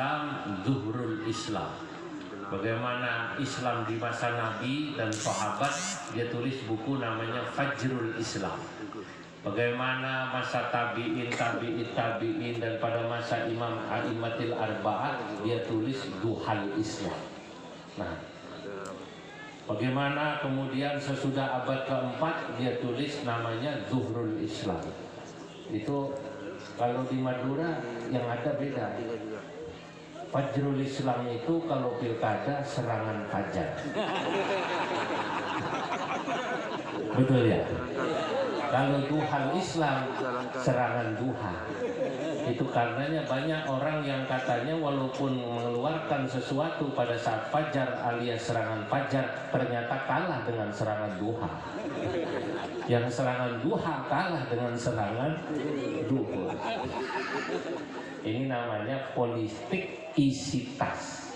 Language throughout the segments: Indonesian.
Islam zuhrul Islam. Bagaimana Islam di masa Nabi dan sahabat, dia tulis buku namanya Fajrul Islam. Bagaimana masa tabi'in dan pada masa Imam A'immatil Arba'ah, dia tulis Duhal Islam. Nah, bagaimana kemudian sesudah abad keempat dia tulis namanya Zuhrul Islam. Itu kalau di Madura yang ada beda. Fajrul Islam itu kalau pilkada serangan fajar. Betul ya? Kalau Duhal Islam serangan duha. Itu karenanya banyak orang yang katanya walaupun mengeluarkan sesuatu pada saat fajar alias serangan fajar, ternyata kalah dengan serangan duha. Yang serangan duha kalah dengan serangan duhur. Ini namanya politik isitas.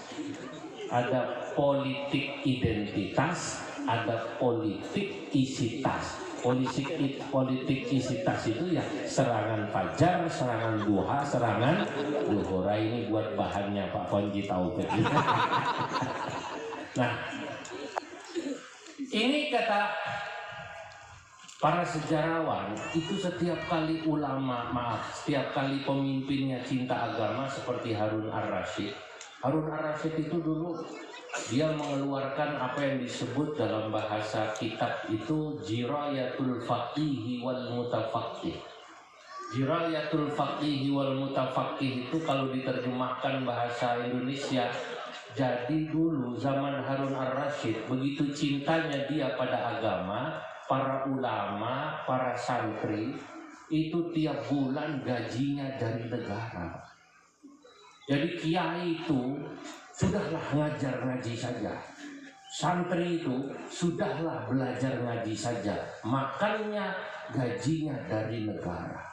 Ada politik identitas, ada politik isitas. Politik isitas itu ya serangan fajar, serangan duha, serangan duhur. Ini buat bahannya Pak Ponji Taufik. Nah, ini kata para sejarawan itu setiap kali setiap kali pemimpinnya cinta agama seperti Harun Ar-Rasyid. Harun Ar-Rasyid itu dulu dia mengeluarkan apa yang disebut dalam bahasa kitab itu Jirayatul Faqihi wal Mutafaqih. Jirayatul Faqihi wal Mutafaqih itu kalau diterjemahkan bahasa Indonesia, jadi dulu zaman Harun Ar-Rasyid begitu cintanya dia pada agama, para ulama, para santri itu tiap bulan gajinya dari negara. Jadi kiai itu sudahlah ngajar ngaji saja, santri itu sudahlah belajar ngaji saja, makannya gajinya dari negara.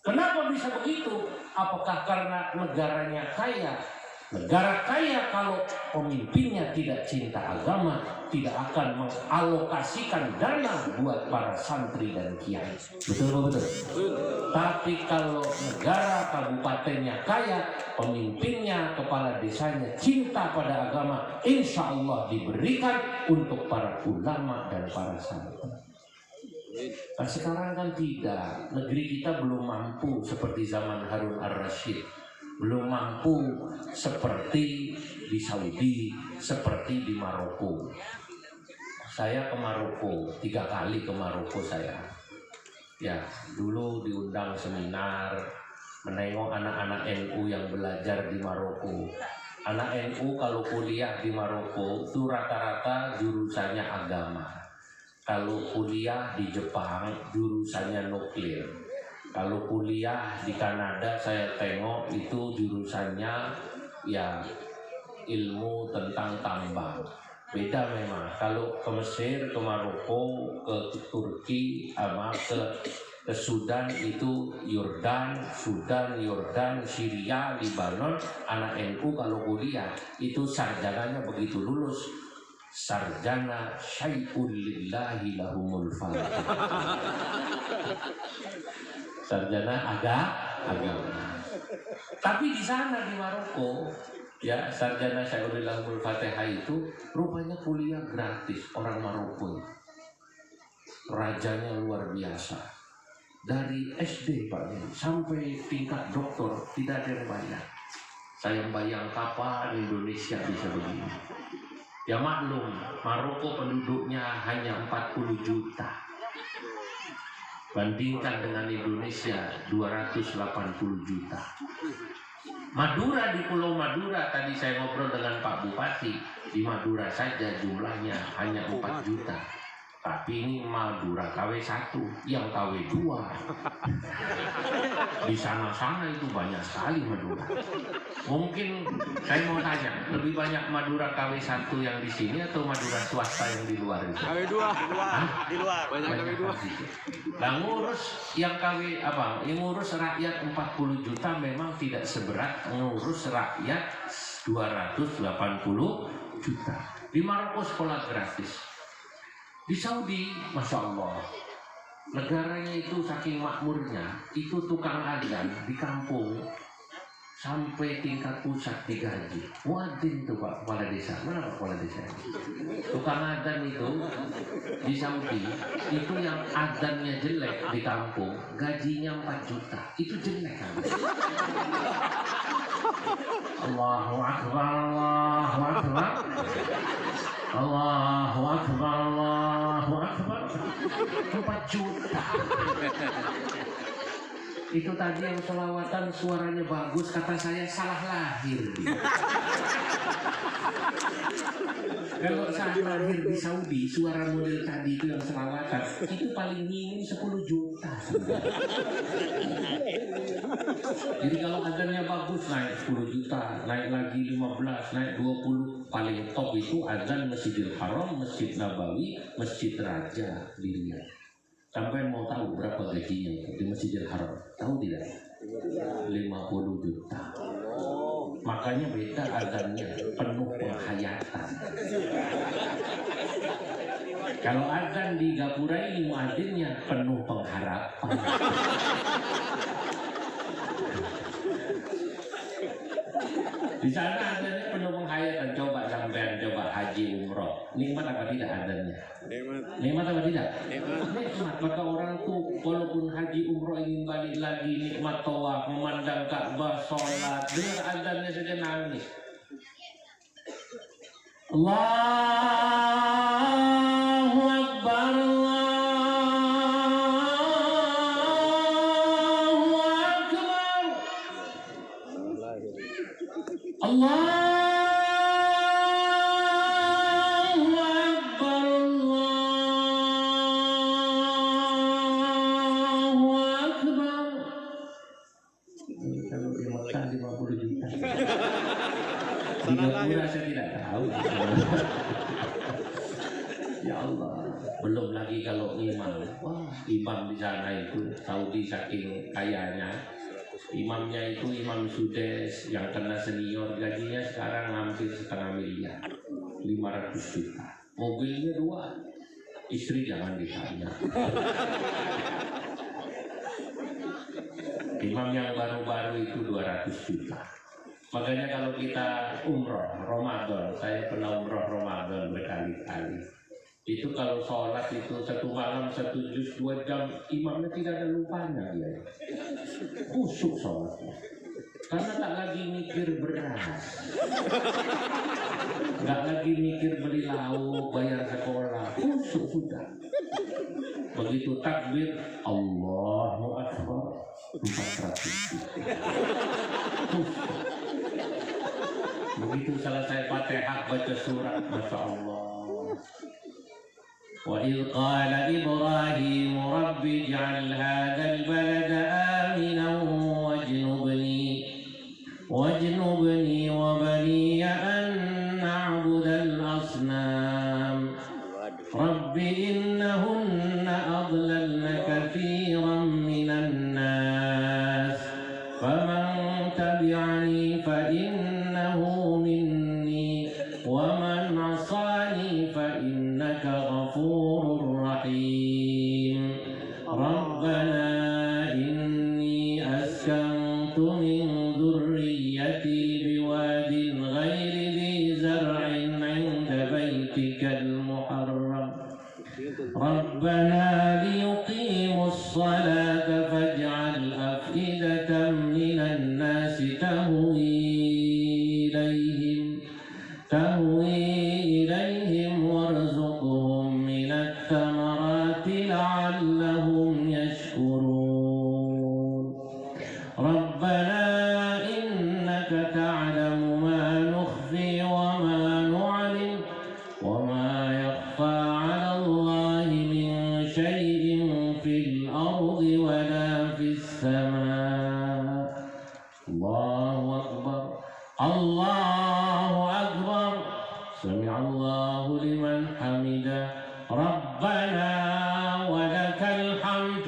Kenapa bisa begitu? Apakah karena negaranya kaya? Negara kaya kalau pemimpinnya tidak cinta agama, tidak akan mengalokasikan dana buat para santri dan kiai. Betul betul. Tapi kalau negara kabupatennya kaya, pemimpinnya, kepala desanya cinta pada agama, insya Allah diberikan untuk para ulama dan para santri. Nah, sekarang kan tidak. Negeri kita belum mampu seperti zaman Harun Ar-Rasyid. Belum mampu seperti di Saudi, seperti di Maroko. Saya ke Maroko, 3 kali ke Maroko saya. Ya, dulu diundang seminar, menengok anak-anak NU yang belajar di Maroko. Anak NU kalau kuliah di Maroko itu rata-rata jurusannya agama. Kalau kuliah di Jepang jurusannya nuklir. Kalau kuliah di Kanada saya tengok itu jurusannya ya ilmu tentang tambang. Beda memang. Kalau ke Mesir, ke Maroko, ke Turki, sama ke Sudan itu Yordan, Syria, Libanon. Anak NU kalau kuliah itu sarjananya begitu lulus, sarjana syai'ul lillahi lahumul falaq. Sarjana agama. Tapi di sana di Maroko, ya sarjana syai'ul lillahi lahumul fatihah itu rupanya kuliah gratis orang Maroko. Rajanya luar biasa. Dari SD Pak sampai tingkat doktor tidak ada yang bayar. Saya bayang kapan Indonesia bisa begini. Ya maklum, Maroko penduduknya hanya 40 juta. Bandingkan dengan Indonesia 280 juta. Madura, di Pulau Madura tadi saya ngobrol dengan Pak Bupati, di Madura saja jumlahnya hanya 4 juta. Tapi ini Madura KW1, yang KW2 di sana-sana itu banyak sekali Madura. Mungkin saya mau tanya, lebih banyak Madura KW1 yang di sini atau Madura swasta yang di luar itu? KW2 di luar. Banyak KW2. Nah, ngurus yang KW apa? Yang ngurus rakyat 40 juta memang tidak seberat ngurus rakyat 280 juta. Di Maroko sekolah gratis. Di Saudi, Masya Allah, negaranya itu saking makmurnya, itu tukang adzan di kampung sampai tingkat pusat digaji. Muadzin tuh Pak Kepala Desa. Mana Pak Kepala Desa? Tukang adzan itu di Saudi itu yang adzannya jelek di kampung, gajinya 4 juta. Itu jelek kan? Allahu Akbar, Allahu Akbar, Allahu Akbar, Allahu Akbar. 4 juta. Itu tadi yang selawatan suaranya bagus, kata saya salah lahir. Kalau salah lahir di Saudi, suara model tadi itu yang selawatan, itu paling minim 10 juta. Jadi kalau adzannya bagus naik 10 juta, naik lagi 15, naik 20, paling top itu adzan Masjidil Haram, Masjid Nabawi, Masjid Raja dilihat. Sampai mau tahu berapa gajinya di Masjidil Haram? Tahu tidak? 50 juta. Makanya beda adzannya, penuh penghayatan. Kalau adzan di Gapura ini muadzinnya penuh pengharapan. Di sana adzannya penuh penghayatan. Coba sampean coba haji umroh, nikmat apa tidak adzannya? Nikmat apa tidak? Nikmat. Maka orang tuh walaupun haji umroh ingin balik lagi, nikmat tawaf, memandang Ka'bah, sholat, dengar adzannya saja nangis. Allahu Akbar, Allahu Akbar, Allah. Singapura saya tidak tahu. Ya Allah, belum lagi kalau imam. Wah, imam di sana itu Saudi saking kayanya. Imamnya itu imam Sudes yang kena senior, gajinya sekarang hampir 500 miliar, 500 juta. Mobilnya 2, istri jangan ditanya. Imam yang baru-baru itu 200 juta. Makanya kalau kita umroh Ramadan, saya pernah umroh Ramadan berkali-kali. Itu kalau sholat itu 1 malam 1 juz 2 jam, imamnya tidak ada lupanya dia. Khusyuk sholatnya. Karena tak lagi mikir beras, nggak lagi mikir beli lauk, bayar sekolah, khusyuk sudah. Begitu takbir, Allahu Akbar, 400 juta. Begitu selesai Fatihah baca surat, Masya Allah. Wa idh qala Ibrahim Rabbi ij'al hadzal balada aminan wajnubni wa baniya an na'budal asnam. Rabbi innahunna adlalna katsiran minan nas. Faman tabi'ani fa مني ومن عصاني فإنك غفور رحيم ربنا إني أسكنت من ذريتي بواد غير ذي زرع عند بيتك المحرم ربنا ليقيموا الصلاة فاجعل أفئدة من الناس تهوي إليهم وارزقهم من الثمرات لعلهم يشكرون ربنا إنك تعلم ما نخفي وما نعلن وما يخفى على الله من شيء في الأرض ولا في السماء الله أكبر الله أكبر سمع الله لمن حمده ربنا ولك الحمد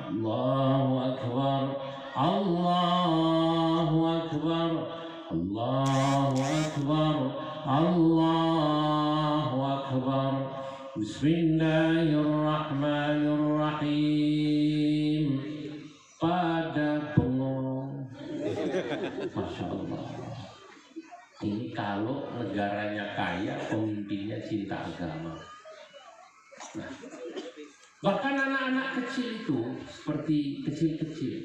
الله أكبر الله أكبر الله أكبر الله أكبر بسم الله الرحمن الرحيم. Pada bengong Masya Allah. Ini kalau negaranya kaya, pemimpinnya cinta agama. Nah, bahkan anak-anak kecil itu, seperti kecil-kecil,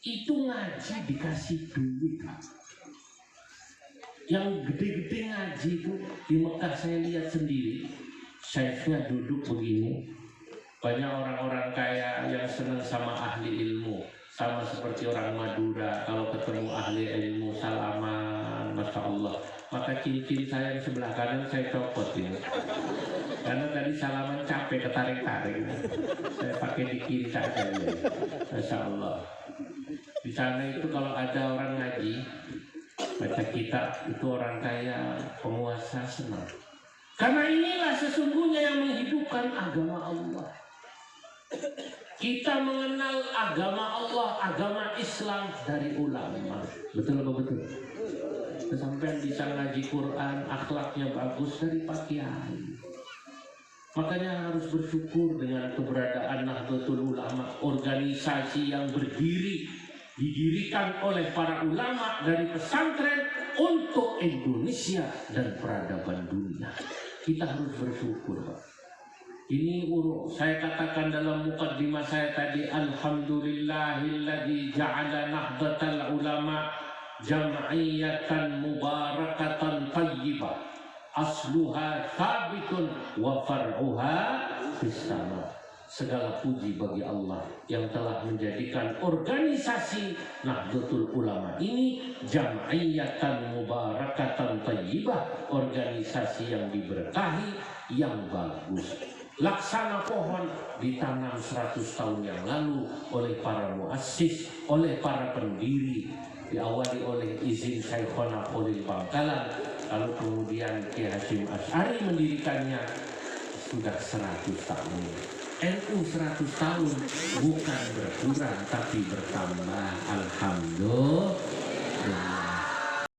itu ngaji dikasih duit. Yang gede-gede ngaji itu di Mekah saya lihat sendiri, syekhnya duduk begini. Banyak orang-orang kaya yang senang sama ahli ilmu, sama seperti orang Madura, kalau ketemu ahli ilmu salaman, Masya Allah. Maka cincin saya di sebelah kanan saya copot ini, karena tadi salaman capek ketarik-tarik. Saya pakai di kiri saja ya. Masya Allah. Di sana itu kalau ada orang ngaji baca kitab, itu orang kaya penguasa senang, karena inilah sesungguhnya yang menghidupkan agama Allah. Kita mengenal agama Allah, agama Islam dari ulama. Betul apa betul? Sampai bisa ngaji Quran, akhlaknya bagus dari Pak Kiai. Makanya harus bersyukur dengan keberadaan Nahdlatul Ulama, organisasi yang didirikan oleh para ulama dari pesantren untuk Indonesia dan peradaban dunia. Kita harus bersyukur, Pak. Ini saya katakan dalam mukaddimah saya tadi, alhamdulillahilladzi ja'ala Nahdlatul Ulama jam'iyatan mubarakatan tayyibah asluha thabitun wa far'uha fis sama. Segala puji bagi Allah yang telah menjadikan organisasi Nahdlatul Ulama ini jam'iyatan mubarakatan tayyibah, organisasi yang diberkahi, yang bagus. Laksana pohon ditanam 100 tahun yang lalu oleh para muassis, oleh para pendiri, diawali oleh izin Syekhona Khalil Bangkalan, lalu kemudian Ki Hasyim Asy'ari mendirikannya sudah 100 tahun. NU 100 tahun bukan berkurang tapi bertambah. Alhamdulillah.